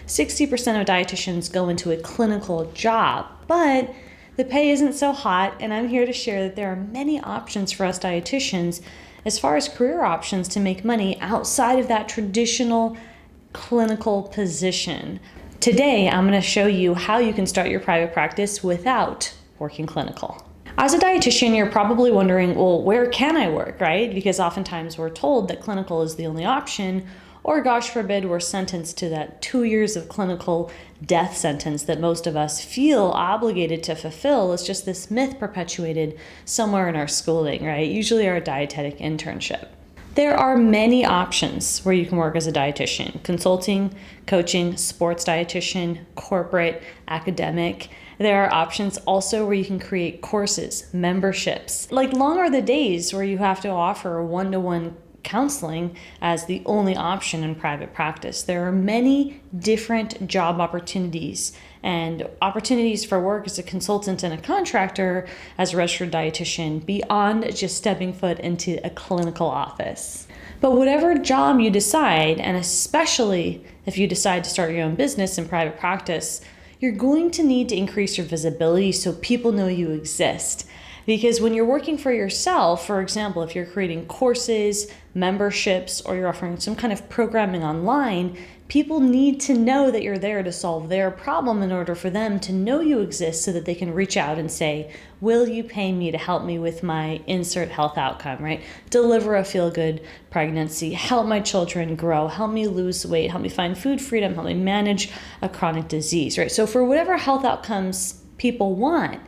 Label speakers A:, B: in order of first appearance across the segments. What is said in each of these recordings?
A: 60% of dietitians go into a clinical job, but the pay isn't so hot, and I'm here to share that there are many options for us dietitians as far as career options to make money outside of that traditional clinical position. Today, I'm going to show you how you can start your private practice without working clinical. As a dietitian, you're probably wondering, well, where can I work, right? Because oftentimes we're told that clinical is the only option, or gosh forbid, we're sentenced to that 2 years of clinical death sentence that most of us feel obligated to fulfill. It's just this myth perpetuated somewhere in our schooling, right? Usually our dietetic internship. There are many options where you can work as a dietitian: consulting, coaching, sports dietitian, corporate, academic. There are options also where you can create courses, memberships. Like, long are the days where you have to offer one-to-one counseling as the only option in private practice. There are many different job opportunities and opportunities for work as a consultant and a contractor as a registered dietitian beyond just stepping foot into a clinical office. But whatever job you decide, and especially if you decide to start your own business in private practice, you're going to need to increase your visibility so people know you exist. Because when you're working for yourself, for example, if you're creating courses, memberships, or you're offering some kind of programming online, people need to know that you're there to solve their problem in order for them to know you exist so that they can reach out and say, will you pay me to help me with my insert health outcome, right? Deliver a feel-good pregnancy, help my children grow, help me lose weight, help me find food freedom, help me manage a chronic disease, right? So for whatever health outcomes people want,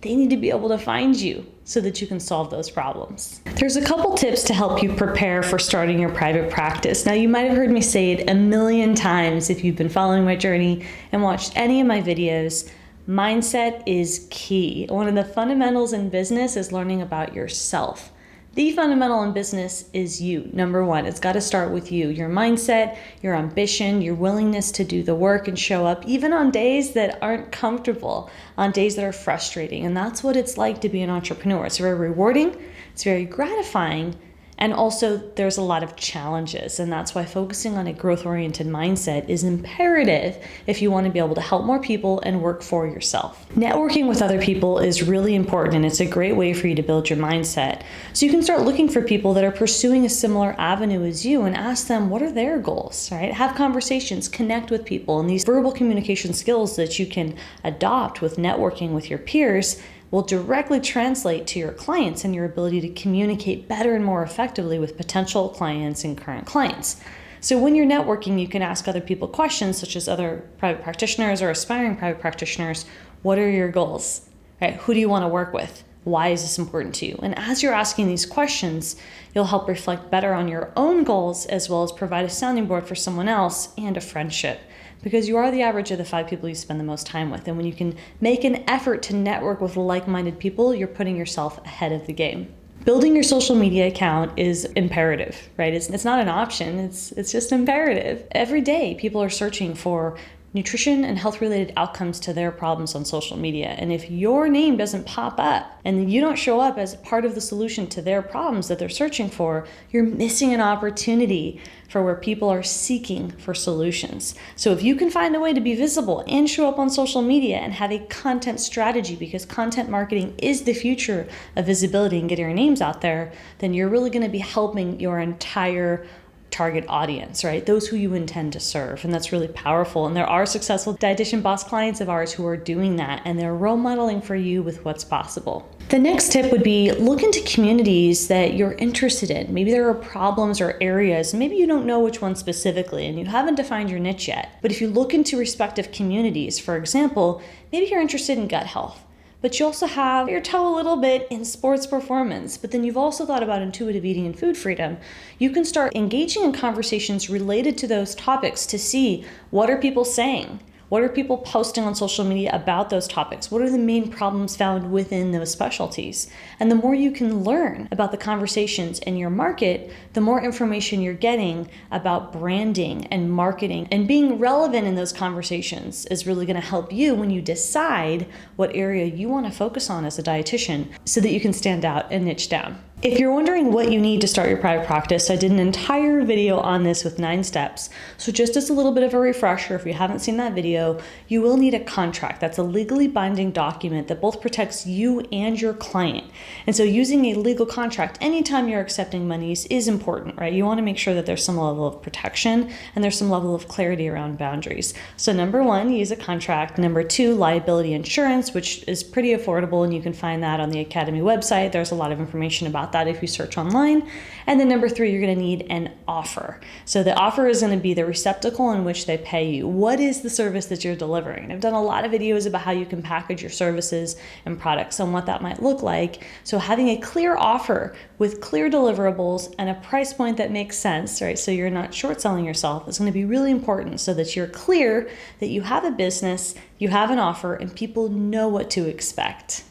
A: they need to be able to find you so that you can solve those problems. There's a couple tips to help you prepare for starting your private practice. Now, you might have heard me say it a million times if you've been following my journey and watched any of my videos. Mindset is key. One of the fundamentals in business is learning about yourself. The fundamental in business is you. Number one, it's got to start with you. Your mindset, your ambition, your willingness to do the work and show up even on days that aren't comfortable, on days that are frustrating. And that's what it's like to be an entrepreneur. It's very rewarding, it's very gratifying, and also there's a lot of challenges. And that's why focusing on a growth-oriented mindset is imperative if you want to be able to help more people and work for yourself. Networking with other people is really important, and it's a great way for you to build your mindset. So you can start looking for people that are pursuing a similar avenue as you and ask them, what are their goals, right? Have conversations, connect with people, and these verbal communication skills that you can adopt with networking with your peers will directly translate to your clients and your ability to communicate better and more effectively with potential clients and current clients. So when you're networking, you can ask other people questions such as other private practitioners or aspiring private practitioners. What are your goals? Right? Who do you want to work with? Why is this important to you? And as you're asking these questions, you'll help reflect better on your own goals as well as provide a sounding board for someone else and a friendship. Because you are the average of the 5 people you spend the most time with. And when you can make an effort to network with like-minded people, you're putting yourself ahead of the game. Building your social media account is imperative, right? It's not an option, it's just imperative. Every day, people are searching for nutrition and health-related outcomes to their problems on social media. And if your name doesn't pop up and you don't show up as part of the solution to their problems that they're searching for, you're missing an opportunity for where people are seeking for solutions. So if you can find a way to be visible and show up on social media and have a content strategy, because content marketing is the future of visibility and getting your names out there, then you're really going to be helping your entire target audience, right? Those who you intend to serve. And that's really powerful. And there are successful dietitian boss clients of ours who are doing that, and they're role modeling for you with what's possible. The next tip would be look into communities that you're interested in. Maybe there are problems or areas, maybe you don't know which one specifically and you haven't defined your niche yet. But if you look into respective communities, for example, maybe you're interested in gut health, but you also have your toe a little bit in sports performance, but then you've also thought about intuitive eating and food freedom. You can start engaging in conversations related to those topics to see what are people saying. What are people posting on social media about those topics? What are the main problems found within those specialties? And the more you can learn about the conversations in your market, the more information you're getting about branding and marketing, and being relevant in those conversations is really going to help you when you decide what area you want to focus on as a dietitian so that you can stand out and niche down. If you're wondering what you need to start your private practice, I did an entire video on this with 9 steps. So just as a little bit of a refresher, if you haven't seen that video, you will need a contract. That's a legally binding document that both protects you and your client. And so using a legal contract anytime you're accepting monies is important, right? You want to make sure that there's some level of protection and there's some level of clarity around boundaries. So number 1, use a contract. Number 2, liability insurance, which is pretty affordable, and you can find that on the Academy website. There's a lot of information about that if you search online. And then number 3, you're going to need an offer. So the offer is going to be the receptacle in which they pay you. What is the service that you're delivering? And I've done a lot of videos about how you can package your services and products and what that might look like. So having a clear offer with clear deliverables and a price point that makes sense, right? So you're not short selling yourself is going to be really important so that you're clear that you have a business, you have an offer, and people know what to expect.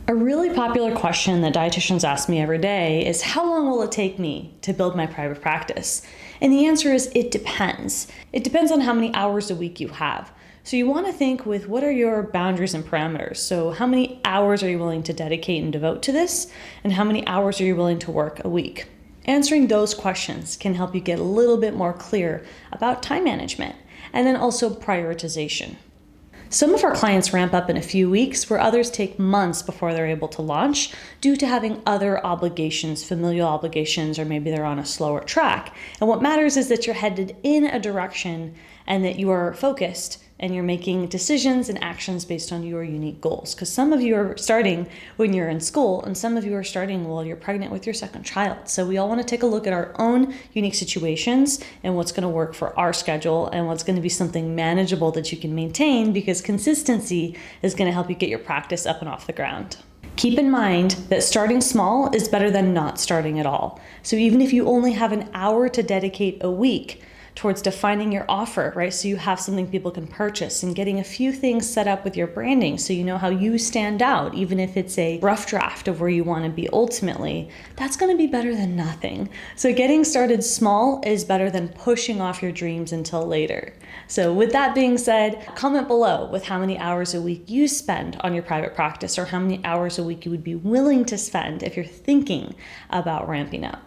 A: A really popular question that dietitians ask me every day is, how long will it take me to build my private practice? And the answer is, it depends. It depends on how many hours a week you have. So you want to think with what are your boundaries and parameters? So how many hours are you willing to dedicate and devote to this? And how many hours are you willing to work a week? Answering those questions can help you get a little bit more clear about time management and then also prioritization. Some of our clients ramp up in a few weeks, where others take months before they're able to launch due to having other obligations, familial obligations, or maybe they're on a slower track. And what matters is that you're headed in a direction and that you are focused and you're making decisions and actions based on your unique goals. Because some of you are starting when you're in school, and some of you are starting while you're pregnant with your second child. So we all want to take a look at our own unique situations and what's going to work for our schedule and what's going to be something manageable that you can maintain, because consistency is going to help you get your practice up and off the ground. Keep in mind that starting small is better than not starting at all. So even if you only have an hour to dedicate a week towards defining your offer, right? So you have something people can purchase, and getting a few things set up with your branding so you know how you stand out, even if it's a rough draft of where you want to be ultimately, that's going to be better than nothing. So getting started small is better than pushing off your dreams until later. So with that being said, comment below with how many hours a week you spend on your private practice, or how many hours a week you would be willing to spend if you're thinking about ramping up.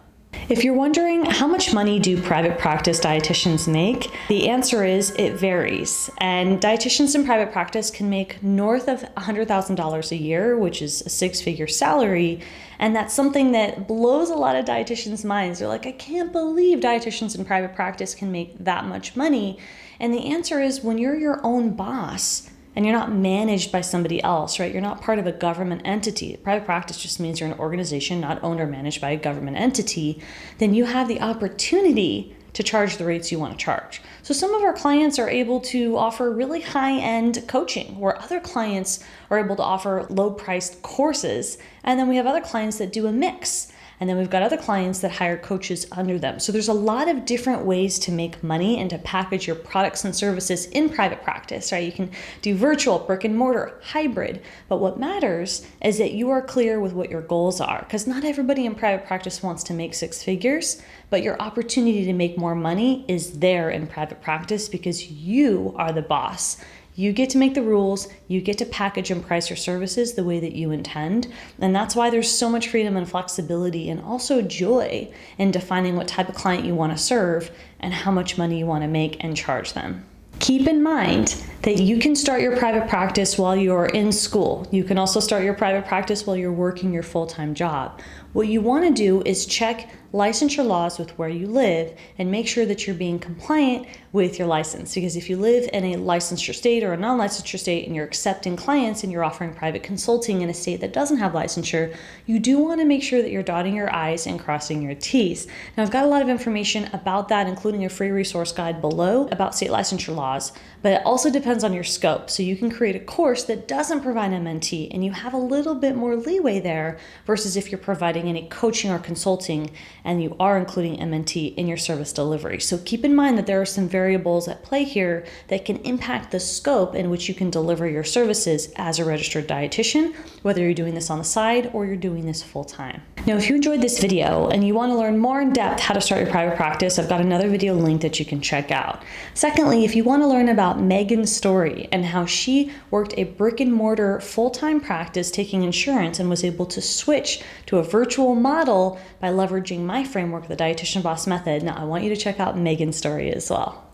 A: If you're wondering how much money do private practice dietitians make, the answer is it varies. And dietitians in private practice can make north of $100,000 a year, which is a 6-figure salary. And that's something that blows a lot of dietitians' minds. They're like, I can't believe dietitians in private practice can make that much money. And the answer is, when you're your own boss, and you're not managed by somebody else, right? You're not part of a government entity. Private practice just means you're an organization not owned or managed by a government entity. Then you have the opportunity to charge the rates you want to charge. So some of our clients are able to offer really high-end coaching, where other clients are able to offer low-priced courses. And then we have other clients that do a mix. And then we've got other clients that hire coaches under them. So there's a lot of different ways to make money and to package your products and services in private practice, right? You can do virtual, brick and mortar, hybrid. But what matters is that you are clear with what your goals are, because not everybody in private practice wants to make 6 figures, but your opportunity to make more money is there in private practice because you are the boss. You get to make the rules, you get to package and price your services the way that you intend. And that's why there's so much freedom and flexibility, and also joy in defining what type of client you want to serve and how much money you want to make and charge them. Keep in mind that you can start your private practice while you're in school. You can also start your private practice while you're working your full-time job. What you want to do is check licensure laws with where you live and make sure that you're being compliant with your license. Because if you live in a licensure state or a non-licensure state and you're accepting clients and you're offering private consulting in a state that doesn't have licensure, you do want to make sure that you're dotting your I's and crossing your T's. Now, I've got a lot of information about that, including a free resource guide below about state licensure laws, but it also depends on your scope. So you can create a course that doesn't provide MNT and you have a little bit more leeway there versus if you're providing any coaching or consulting and you are including MNT in your service delivery. So keep in mind that there are some variables at play here that can impact the scope in which you can deliver your services as a registered dietitian, whether you're doing this on the side or you're doing this full time. Now, if you enjoyed this video and you want to learn more in depth how to start your private practice, I've got another video link that you can check out. Secondly, if you want to learn about Megan's story and how she worked a brick and mortar full-time practice taking insurance and was able to switch to a virtual model by leveraging my framework, the Dietitian Boss Method, now I want you to check out Megan's story as well.